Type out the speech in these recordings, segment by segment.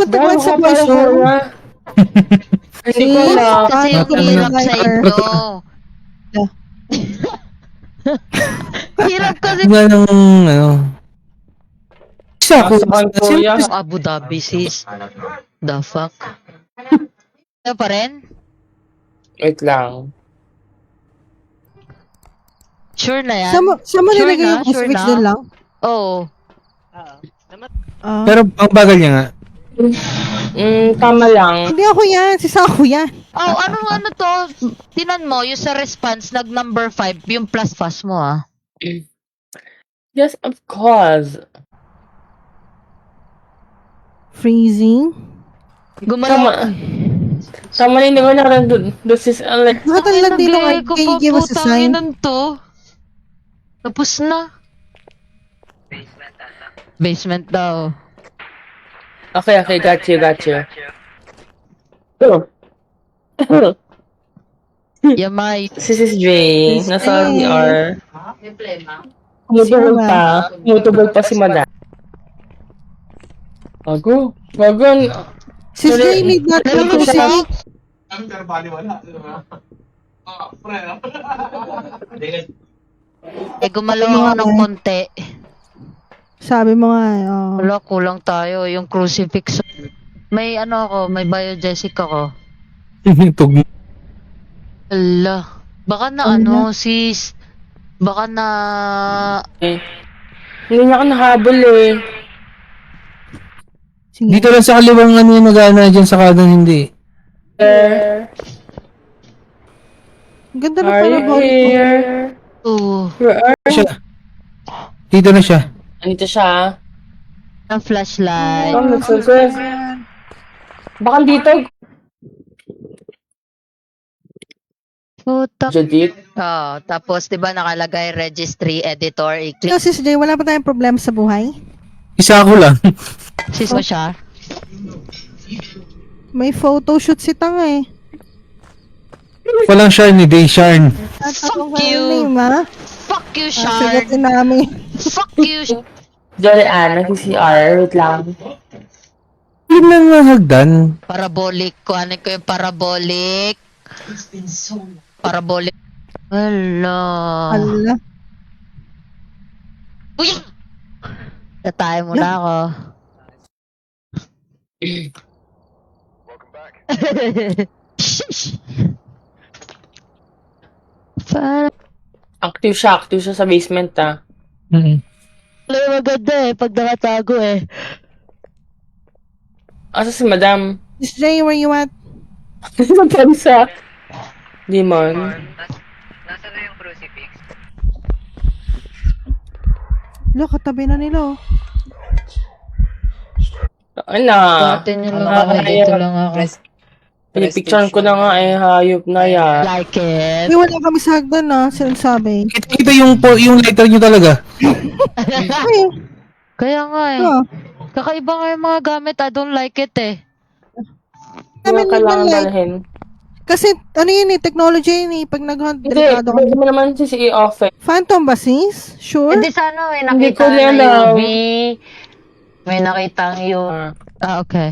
tagwan sa voice room. Hindi ko alam. Kasi yung hirap sa inyo. Hirap kasi. Wala nang, ano. Isa ako. Nasa kuya. Abu Dhabi, sis. The fuck? Ano pa rin? Wait lang. Sure na yan? Saan mo Sure nilagay na? yung Sure crucifix na? doon lang? Oo. Ah. Pero ang bagal niya nga. Tama lang. Hindi ako yan. Si Saku yan. Oh, ano to? Tinan mo, yung sa response, nag-number 5, yung plus fast mo ah. Yes, of course. Freezing. Gumalaw. Tama rin ko na rin doon sis Alex. Nakatalag dito. Can you give us a sign? To. Tapos na. Basement daw. Okay, got you. Yamay. Si Sis J, nasa VR. Sino Tumutubog pa si Madam. Gago. Sis J, need not Alam mo crucifix. siya? Pero bali wala. Pre, no? Gumalaw ako ng konti. Sabi mo nga, oh. Wala, kulang tayo. Yung crucifix. May may biogesic ako. Tug. Ala. Baka na sis. Baka na... Hindi niya ako nahabol eh. Sige. Dito lang sa kaliwang ano yung nag-aana dyan sa kanan hindi. Ganda na Are pala you body ko. here? Where are Siya. Dito na siya. Andito siya. Ang flashlight. Oh, nagsusunod. Baka dito. Puta. Judith. Oh, tapos 'di ba nakalagay registry editor, i-click Ikaw, Sis J, wala pa tayong problema sa buhay? Isa ako lang. sis mo siya. May photoshoot si Tang eh. Walang Sharn ni Day Sharn. Fuck you. Name, ha? Fuck you, Sigat Shard. namin. Fuck you. Jolly-Ann, nag-CR. Wait lang. Yun lang nga hagdan. Parabolic. Kuhanin ko yung parabolic. Parabolic. Hala. Ala. Uy! Tatay mo na ako. Para Active siya sa basement ah. maganda pag nakatago Asa si Madam? Sis J, where you at? Madam sa Demon. Nasaan na yung crucifix? Look, katabi na nila, oh. Ano? Dati nyo lang ako, dito lang ako. Pinipicturean ko na nga eh, hayop na yan. Like it. Hey, wala kami sa hagdan, ha? Sinasabi. Kita yung lighter nyo talaga. Ay, Kaya nga oh. Kakaiba nga yung mga gamit, I don't like it Namin Wala kailangan naman like. dalhin. Kasi, ano yun eh, technology yun eh. Pag nag-hunt, Hindi, delikado pwede ka. mo naman si off eh. Phantom ba, sis? Sure? Hindi sana may Hindi nakita ko na alam. UV. May nakita ang UV. Okay.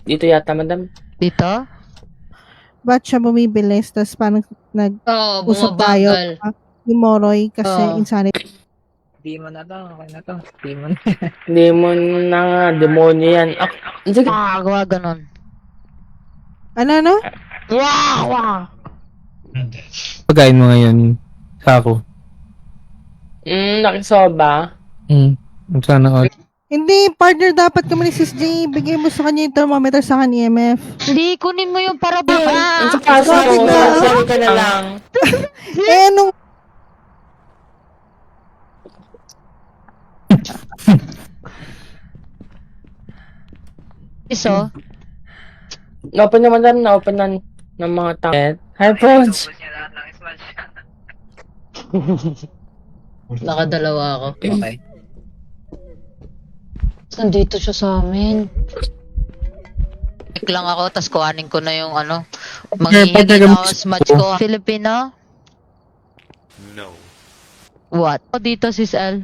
Dito yata, Madam. Dito? Ba't siya bumibilis? Tapos parang Oo, nag-usap tayo. Yung Moroy kasi Oo. insanity. Demon na to, okay na to. Demon na nga, demonyo yan. Sige. Gawa ganon. Ano? Wow! Pagkain mo ngayon. Sa ako. Nakisoba. Sana all. Hindi, partner, dapat kami ni Sis J. Bigay mo sa kanya yung thermometer sa kanya EMF. Hindi, kunin mo yung parabol. Sa kaso, sorry ka na lang. Eh, anong... Iso? Na-open na, Madam. Na-open na ng mga tao. Hi, Pods. Nakadalawa ako. Okay. Nandito siya sa amin. Click lang ako, tas kuhanin ko na yung manghihingi na ako smudge ko. Filipino? No. What? O dito, sis L.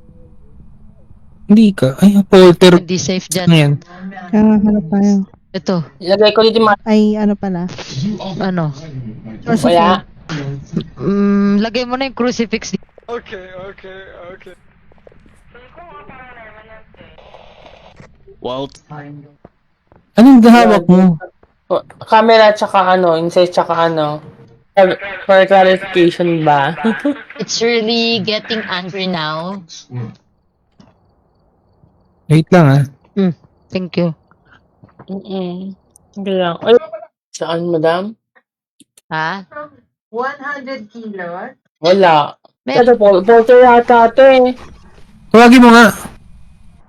Hindi ka. Ay, polter. Hindi safe Ano dyan. yan? Hanap tayo. Ito, Ilagay ko dito yung Ay, ano pala. ano. Source of wala. Lagay mo na yung crucifix. Anong gahawak mo? Camera tsaka ano, inside tsaka ano. For clarification ba? It's really getting angry now. Wait lang ah. Thank you. Hindi lang. Ay, saan, madam? Ha? 100 kilos? Wala. Meron. Ito, porter yata ito eh. Tawagin mo nga.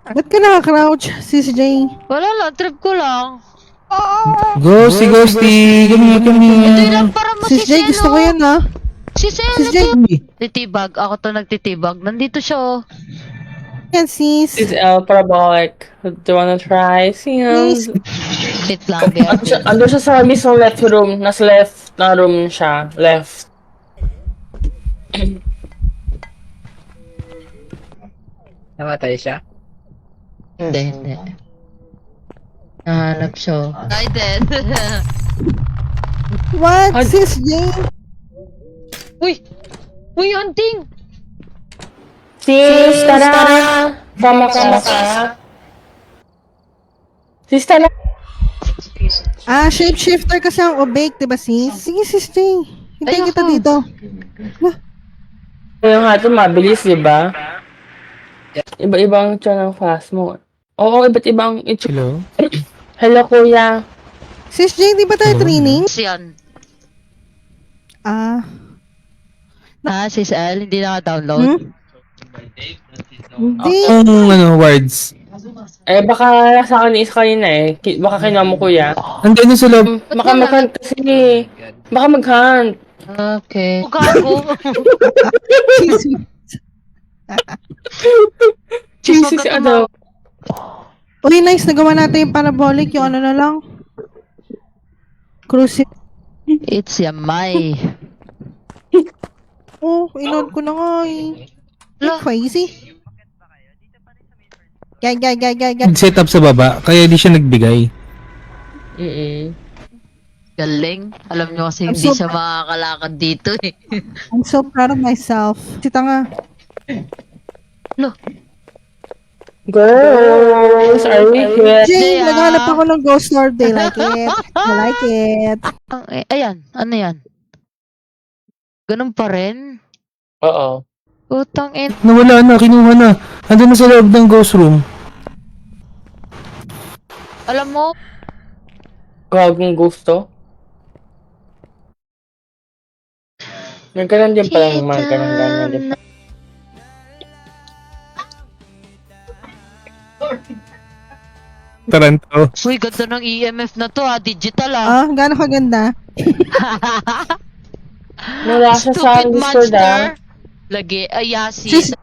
Ba't ka nakaka-crouch, Sis J? Wala lang, trip ko lang. Ghosty, ghosty. Kami, kami. Ito lang para mo Sis J, gusto ko yan, ha? Si Sel, Sis J, titibag. Ako to nagtitibag. Nandito siya, oh. yan, sis. This is L parabolic. Do you wanna try? Please. Wait lang, Bea. Ando siya sa mismong left room. Nasa left na room siya. Left. Namatay siya. Hindi. Nahanap siya. I did. What, Ay. Sis J? Uy! Uy, hunting! Sis, tara! Sama ka. Sis, tara! Ah, shapeshifter kasi ang obake, diba, sis? Sige, Sis J. Hintayin kita Ayoko. dito. Yung hato mabilis, di ba? Iba-ibang siya ng fast mo. Oo, iba't ibang Hello? Hello, kuya. Sis J, di ba tayo training? Yan. Ah, Si Sel, hindi naka-download. hmm? Hindi. Ang ano, words. Eh, baka sa akin is kanina eh. Baka kinuha mo, kuya. Andun sa loob. Baka mag-hunt kasi. Baka mag-hunt. Okay. Gago. Jesus, ano? Uy, nice. Nagawa natin yung parabolic. Yung ano na lang. Crucifix. It's Yamay. Oh, inood ko na nga eh. Crazy. Gag. Nag-set up sa baba, kaya di siya nagbigay. Galing. Alam nyo kasi I'm hindi so- siya makakalakad dito eh. I'm so proud of myself. Sita nga. Girls, are we here? Jay, Jay, naghanap ako ng ghost lord. They like it. I like it. Ayan, ano yan? Ganun pa rin? Oo. Utang in. Nawala na, kinuha na. Andun na sa loob ng ghost room. Alam mo, Gagong gusto. Nagkaroon din pala ng mga ganun din. Taranto. uy, ganda ng EMF na to ha, digital ah. Ah, gaano kaganda? Wala siya sa Stupid Discord ah. monster. Lagi, ayasi. Sis-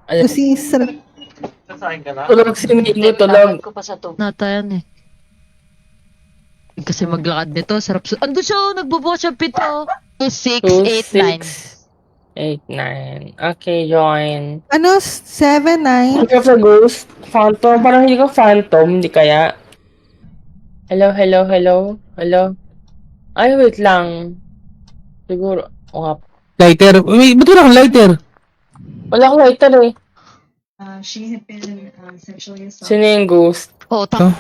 Ayun. Si Sir. Sasakay ka na? Tulog si Nico, tulog. ko pa sa to. Nata yan eh. Kasi maglakad nito, sarap sa... Ando siya, oh, nagbubukas siya pito. 2, 6, 8, 9. 8, 9. Okay, join. Ano? 7, 9? Hindi ka sa ghost? Phantom? Parang hindi ka phantom, hindi kaya? Hello. Ay, wait lang. Siguro, Lighter. Wait, ba't wala kang lighter? wala akong lighter eh. She had been sexually assaulted. Sino yung ghost? Oh, Huh?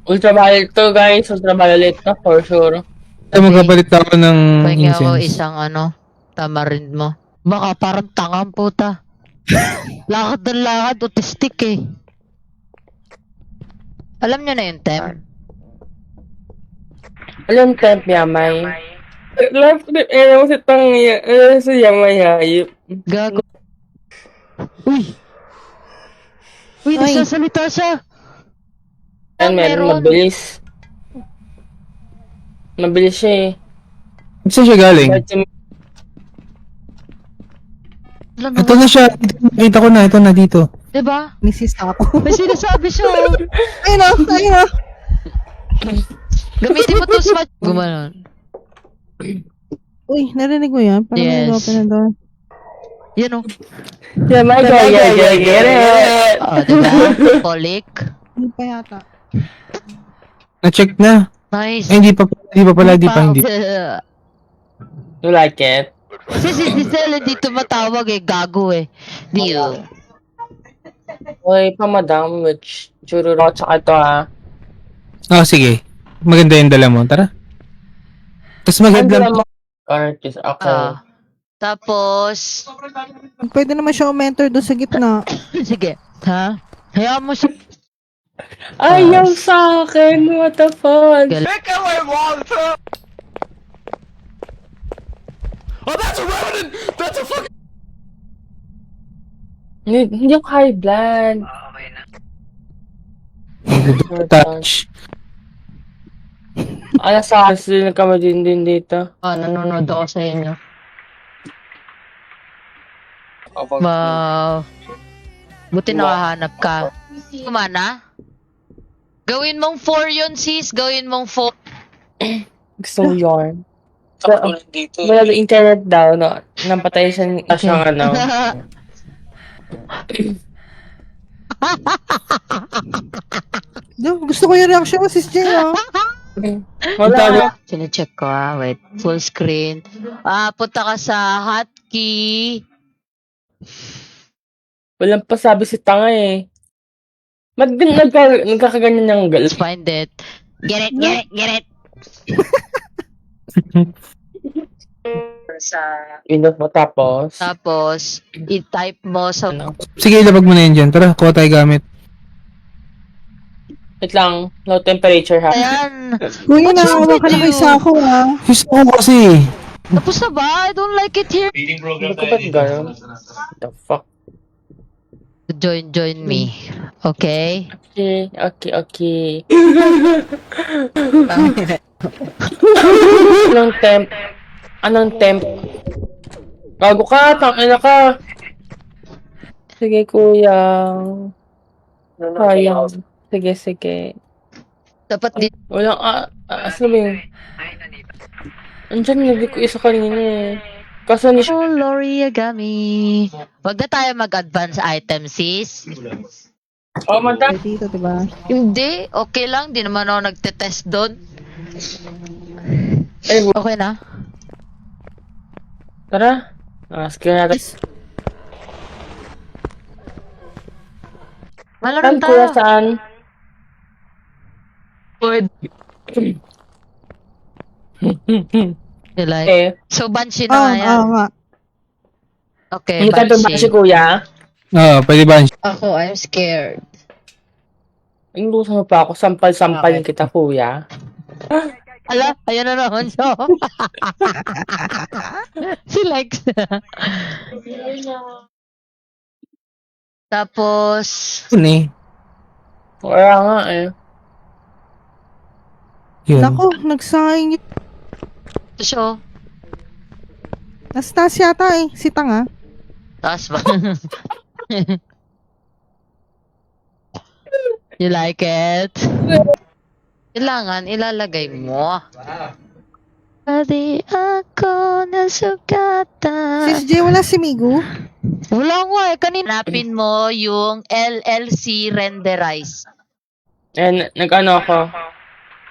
Ultraviolet to, guys. Ultraviolet na, for sure. Ay, magkapalit ako ng pahingi ako incense. isang tamarind mo. Baka parang tangang puta. Lakad ng lakad, autistic eh. Alam nyo na yung tem? Alam, temp yamay. Love trip, mo si Tangya. Si yamay hayop. Gago. Uy! Uy, Ay. nagsasalita siya! Yan, meron, mabilis. Mabilis siya eh. Saan siya galing? Kahit si- Alam mo, Ito na siya. Nakita ko na. Ito na dito. diba? Misis ako. May sinasabi siya oh. Ayun o, ayun o. Gamitin mo to smart. Gumanon. Uy, narinig mo yan? Parang may Yes. open na door. Yan o. Yeah, my God, yeah, get it. Oh, diba? Colic. Hindi pa yata. Na-check na. Nice. Ay, hindi pa pala, hindi pa. You like it? Si Giselle hindi tumatawag eh. Gago eh. Di yun. Uy, pamadam, which chururo, tsaka ito Oh, sige. Maganda yung dala mo. Tara. Tapos maganda. Artist, okay. Tapos, Pwede naman siya mentor doon sa gitna. sige. Ha? Hayaan mo siya. Ayaw sa akin, what the fuck? Gal- Hindi ako high blood. Touch. Ala sa akin, kami din dito. Nanonood ako sa inyo. Wow. Buti nakahanap ka. Kumana? Gawin mong 4 yun, sis. Gawin mong 4. Gusto mo yarn. Wala the internet daw, no? Nampatay siya siyang ano. Gusto ko yung reaction mo, Sis J, oh. Wala. Sine-check ko Wait. Full screen. Punta ka sa hotkey. Walang pasabi si tanga eh. Nagkakaganyan ng gal. Let's find it. Get it. Sa Windows mo tapos. tapos i-type mo sa Ano? Sige, ilabag mo na yun dyan. Tara, kuha tayo gamit. Wait lang. Low temperature ha. Ayan. Kuya, nakawa ka na kay Sako, ah. Gusto ko kasi. Tapos na ba? I don't like it here. Feeding program Ba't tayo ba't dito. gano'n? The fuck? Join me. Okay? Okay. Anong temp? Gago ka, tangina ka. Sige, kuya. Sayang. Sige. Dapat din. Walang, asan ba yun? Andyan, nabig ko isa kanina eh. Kaso ni Oh, Loriagami. Wag na tayo mag-advance item, sis. Oh, madam. Dito, diba? Hindi. Okay lang. Di naman ako nagte-test doon. Ay, Okay na? tara. Sige natin. Malaro Saan, kuya, tayo. saan? You like? Eh, So, Banshee na nga yan. nga. Okay, hindi tayo ba si Banshee. kuya? Oo, pwede ba? Ako, I'm scared. Inutusan mo pa ako, sampal-sampalin kita, kuya. Ala, ayun na naman siya. Si Lex. Tapos, Yun eh. Wala nga eh. Yun. Nako, nagsayang yun. ito siya. Nastas yata eh, si Tanga. Taas ba? You like it? Kailangan ilalagay mo. Pwede ako nasugatan. Sis J, wala si Migu? Wala nga eh. Kanina, hanapin mo yung LLC renderize. And nag-ano ako.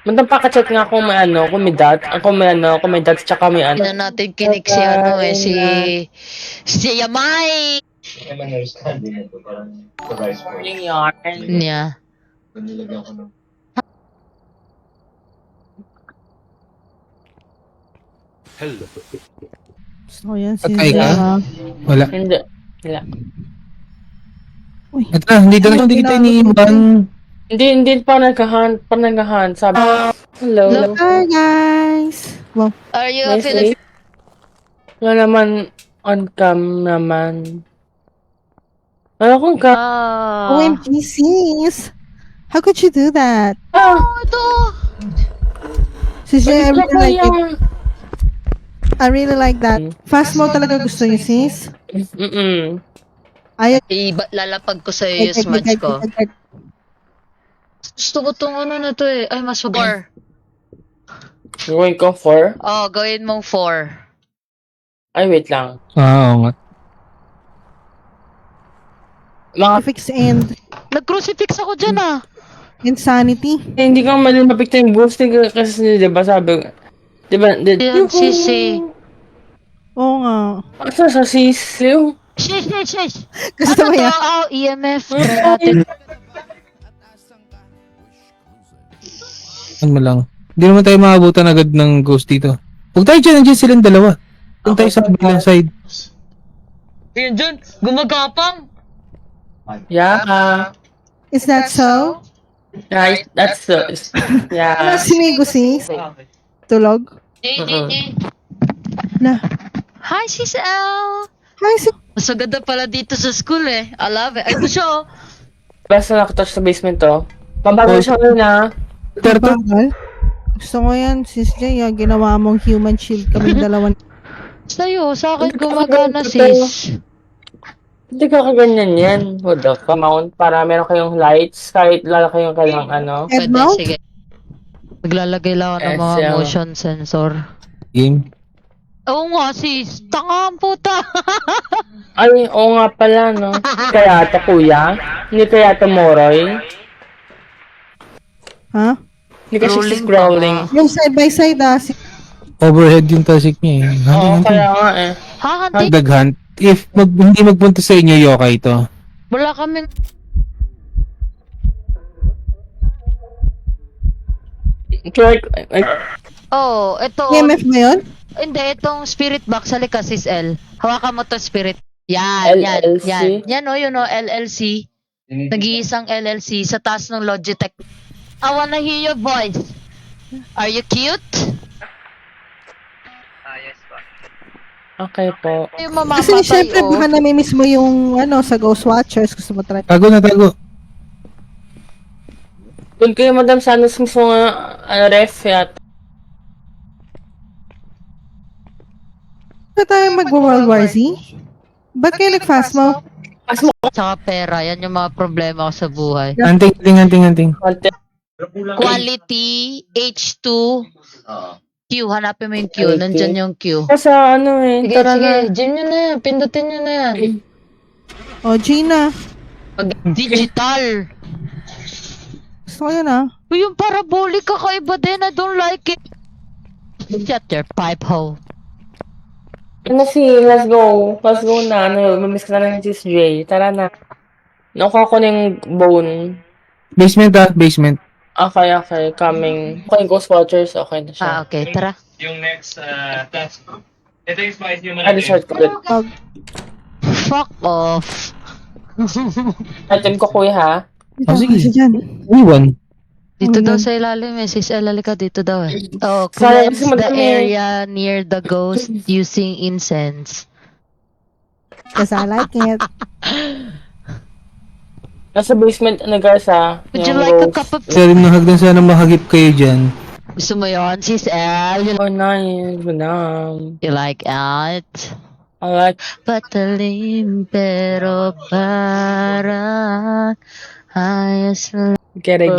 Mandang pakachat nga kung may ano, kung may dot, kung may ano, kung may dots, tsaka may ano. Hindi natin kinik si ano eh, si Yamai! Yung yarn. Niya. Gusto ko yan, Sis Patay J, ka? ah. Wala. Hindi. Wala. Ito na, hindi kita iniiwan. Hindi pa naghahan. Sabi, hello. Hi, guys! Wow. Are you a Nice Filipino? Wala naman on cam naman. Ano kung ka? OMG, sis! How could you do that? Ito! Sis J, I really like that. Fast mode talaga gusto niyo, sis? Ayaw. Lalapag ko sa'yo yung smudge ko. Gusto ko tong ano na to eh. Ay, mas 4. Gawin ko 4. Oh, gawin mong 4. Ay, wait lang. Oo nga. Mga, Fix and Nag-crucifix ako dyan insanity. hindi ka malapit yung ghost kasi, di ba, sabi, di ba, Yan, sisi. Oo nga. asa sa sisiw? Shish. Gusto mo yan? EMF. Try natin. Ano mo lang. Hindi naman tayo maabutan agad ng ghost dito. Huwag tayo dyan, nandiyan silang dalawa. Huwag tayo sa kabilang side. Yun dyan, gumagapang. Yeah. Is that so? Yeah, that's so, Ano yeah. si Migo sis? Tulog? Na. Hi, Sis L. Hi, si... Mas maganda pala dito sa school eh. I love it. Ay, ito siya. Basta nakatouch sa basement to. Pabagal siya na. Terto. Bagal? Gusto ko yan, sis Jay. Ginawa mong human shield kami dalawa. Sa'yo, sa akin gumagana, sis. Hindi ka kaganyan yan. What the fuck? Mount para meron kayong lights kahit lalaki yung kailang ano. Head Pwede, mount? sige. Maglalagay lang ako ng mga SL. motion sensor. Game. Oo nga, sis. Tanga ang puta. Ay, oo nga pala, no? Kaya to, kuya? Hindi kaya to, Moroy? Ha? Hindi kasi Scrolling scrolling. Yung side by side si... Overhead yung tasik niya eh. Oo, Hunting, kaya nga eh. Ha, hantik? Daghan. If hindi magpunta sa inyo, yokai ito. Wala kaming... Kaya, Oh, ito. EMF ba yun? Hindi, itong spirit box. Halika, sis L. Hawakan mo to spirit. Yan, LLC? yan. Yan o, yun o, LLC. Nag-iisang LLC sa taas ng Logitech. I wanna hear your voice. Are you cute? okay po. Yung Kasi mamamatay syempre o. baka namimiss mo yung ano sa Ghost Watchers. Gusto mo try. Tago na tago. Doon kayo, Madam Sanos, mismo nga, ref, yata. Ba tayo mag-World War Z? Ba't kayo nag-fast mo? Tsaka pera. Yan yung mga problema ko sa buhay. Anting. Konti. Quality, H2, Q. Hanapin mo yung Q. Nandyan yung Q. Sa ano eh, Sige, tara sige. na. Gym nyo na yan. Pindutin nyo na yan. O, Gina. Digital. Gusto ko yan ah. Uy, yung parabolic kakaiba din. I don't like it. Shut your pipe hole. Ano let's go. Let's go na. Ano, mamiss ka na ng Sis J. Tara na. Nakuha ko na yung bone. Basement basement. Okay. Coming. Okay, Ghost Watchers. Okay na siya. Okay. Tara. Yung next task. Ito yung spice human. Ano short ko ulit. Fuck off. Item ko, kuya, ha? Dito, sige. kasi dyan. Iwan. Dito daw sa ilalim eh. Sis Ella, halika dito daw eh. Oh, Sayang cleanse kasi the madami. area near the ghost using incense. Because I like it. Nasa basement, ano guys, ha? Would you Yung like a ghost. cup of tea? Sa rin ng hagdan sana mahagip kayo dyan. Gusto mo yun, Sis El? Oh, nice. Madam. You like it? I like... Patalim pero parang ayos lang Get it.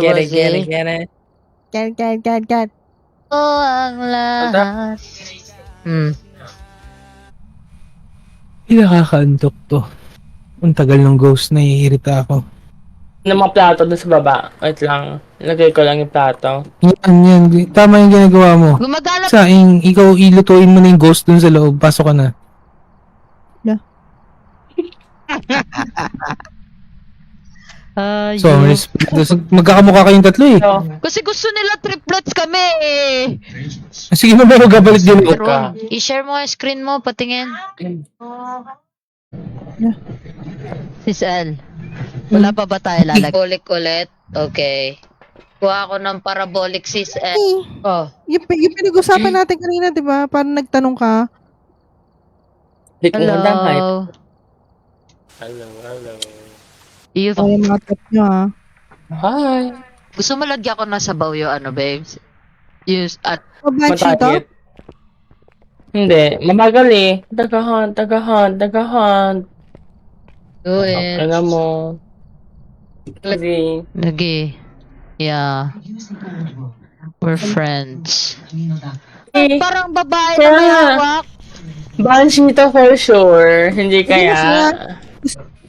Cat. ang lahat. Nakakaantok to. Ang tagal ng ghost, naiirita ako. Ano mga plato doon sa baba? Wait lang. Lagay ko lang yung plato. Yan. Tama yung ginagawa mo. Gumagana. Saing, ikaw ilutuin mo na yung ghost dun sa loob. Pasok ka na. So, respect. Magkakamukha kayong tatlo eh. So, Kasi gusto nila triplets kami eh. Sige na ba, magkabalit din ako. Ron, i-share mo yung screen mo, patingin. Sis El, wala pa ba tayo lalagay? Parabolic ulit? Okay. Kuha ako ng parabolic, Sis El. Eh, Oh. yung pinag-usapan natin kanina, di ba? Parang nagtanong ka. hit mo madam, hype. Hello. Hello. You, O, yung mga top nyo ah. Hi. gusto mo lagyan ko ng sabaw yung ano, babes? Use at O, bad shit to? Matagit. Hindi. Mabagal eh. Dagahan. do it. Alam mo. Sige. Lagi. Yeah. We're friends. Eh, Parang babae na may Yeah. hawak. Banshee to for sure. Hindi Yes, kaya. nga.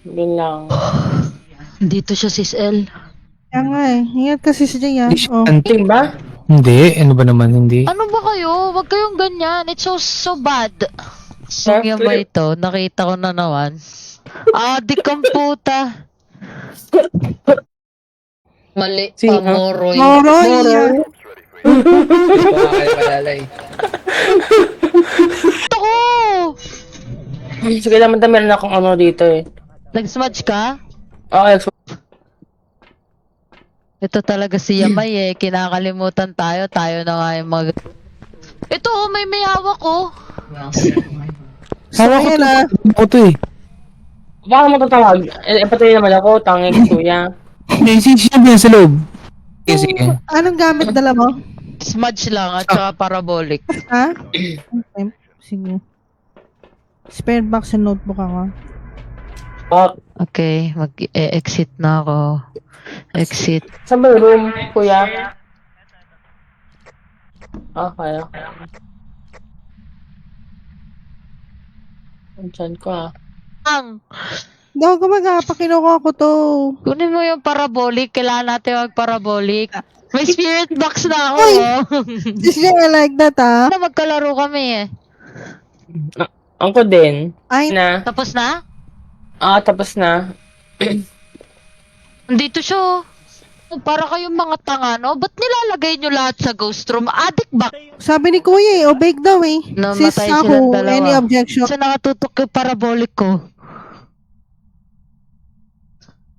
Yun lang. Dito siya, sis L. Kaya nga eh. Ingat kasi si Jay ah. Hindi siya Oh. Ting ba? Hindi, ano ba naman, hindi. Ano ba kayo? Wag kayong ganyan. It's so bad. Sir, Yung ba ito? Nakita ko na naman. Di kamputa. Mali. Sino? Pamoroy. Moroy. Baka kayo malalay. Ako! Sige naman meron akong ano dito eh. Nag-smudge ka? Okay, Ito talaga si Yamay eh. Kinakalimutan tayo. Tayo na nga yung mag... Ito may hawak ko. Hawak ko Ayan to. ah. Ako to eh. baka mo tatawag. Patay naman ako, tanging kuya. May siya din sa loob. Sige. Anong gamit dala mo? Smudge lang at saka parabolic. Ha? Okay. Sige. Spare box and notebook ako. Okay, mag-exit na ako. Exit. Saan ba yung room, kuya? Okay. Diyan ko ah. Ang! Hindi ako gumagapa. Kinukuha ko to. Kunin mo yung parabolic. Kailangan natin mag-parabolic. May spirit box na ako. Uy! oh. Sis Jay, I like that ah. Na magkalaro kami eh. Ang ko din. Ay, Na. Tapos na? Tapos na. Nandito siya. oh. Para kayong mga tanga, no? Ba't nilalagay nyo lahat sa ghost room? Addict ba? sabi ni Kuya eh. Obey daw eh. Namatay Sis silang ako. dalawa. Any objection? Sa nakatutok yung parabolic ko.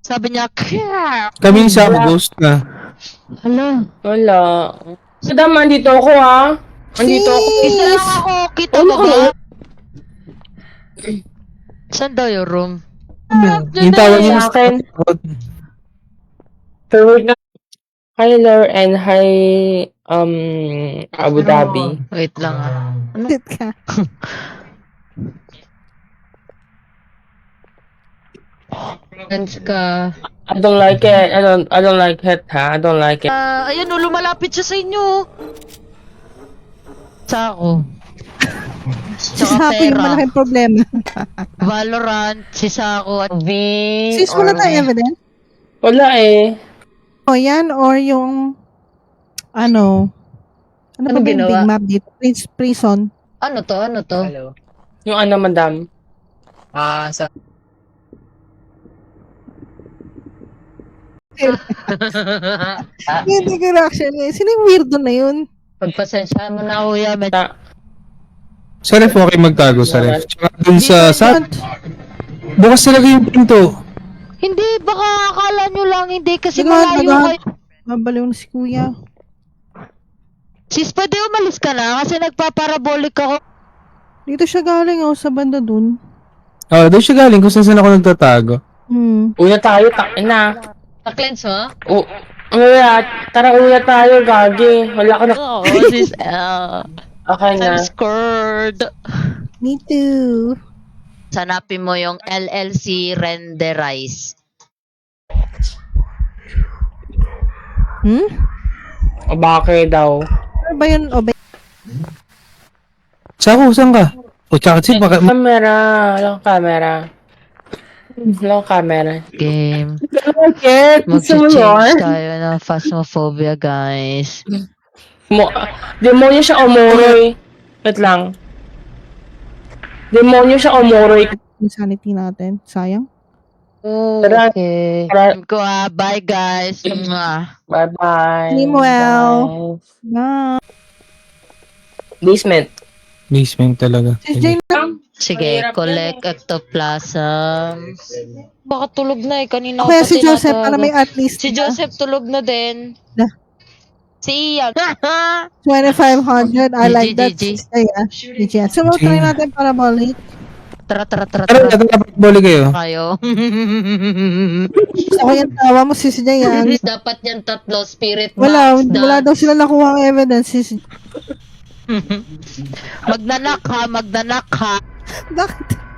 Sabi niya, "Kya!" Kami sa ghost na. Hala. Wala. Madam, andito ako ah. Andito ako. Isa lang ako. Kita mo ba? Saan daw yung room? Yung tawag Sa niya akin. Pero wait na. Hi, Laura, and hi, Abu Dhabi. Wait lang ah. Sit ka. Friends ka. I don't like it. I don't like it, ha? I don't like it. Ayan o, lumalapit siya sa inyo. Sa ako. Sis Tsaka ako yung pera. malaking problema. Valorant, si Sako at V. Sis, wala tayong evidence? Wala eh. O yan, or yung, ano Ano ba ba yung ginawa? big map dito? Prison. Ano to? Ano to? Hello. Yung ano, madam. Sa Hindi ko na actually. Sino yung weirdo na yun? Pagpasensya mo na kuya. Ta- Sa ref, okay magtago sa ref. Tsaka dun sa bukas talaga yung pinto. Hindi, baka akala nyo lang hindi kasi Tagad, malayo tagad. kayo. Mabaliw na si Kuya. Sis, pwede umalis ka na kasi nagpaparabolic ako. Dito siya galing sa banda dun. Doon siya galing kung saan ako nagtatago. Una tayo, takin na. Na-cleanse mo? Tara, una tayo, gagi. Wala ka na. Oo, sis L. Okay na. I'm scared. Me too. Sanapin mo yung LLC renderize. O bakit daw? Ano ba yun? Obey. Sako, saan ka? O tsaka si baka... Camera. Walang camera. Walang camera. Game. Bakit? Gusto mo Mag-change yun? tayo ng Phasmophobia, guys. Demonyo siya o moroy? Wait lang. Demonyo siya o moroy? Yung sanity natin. Sayang. Okay. Ko bye guys. Bye-bye. Samuel. Bye. Na. Basement. Basement talaga. Sis Jane, Sige, collect ectoplasm. Baka tulog na eh. Kanina kaya ko pa si Joseph, tinatawagan. para may at least Si Joseph tulog na din. Na. Si Ian. 2,500. I like that. GG. Sis Jane. GG. So, try natin para balik. Tara. Tara, boli kayo. Kayo. Gusto ko yung tawa mo, Sis Jane. Dapat yan tatlo spirit Wala box. daw sila nakuha ang evidence, Sis. Magnanak ha. Bakit?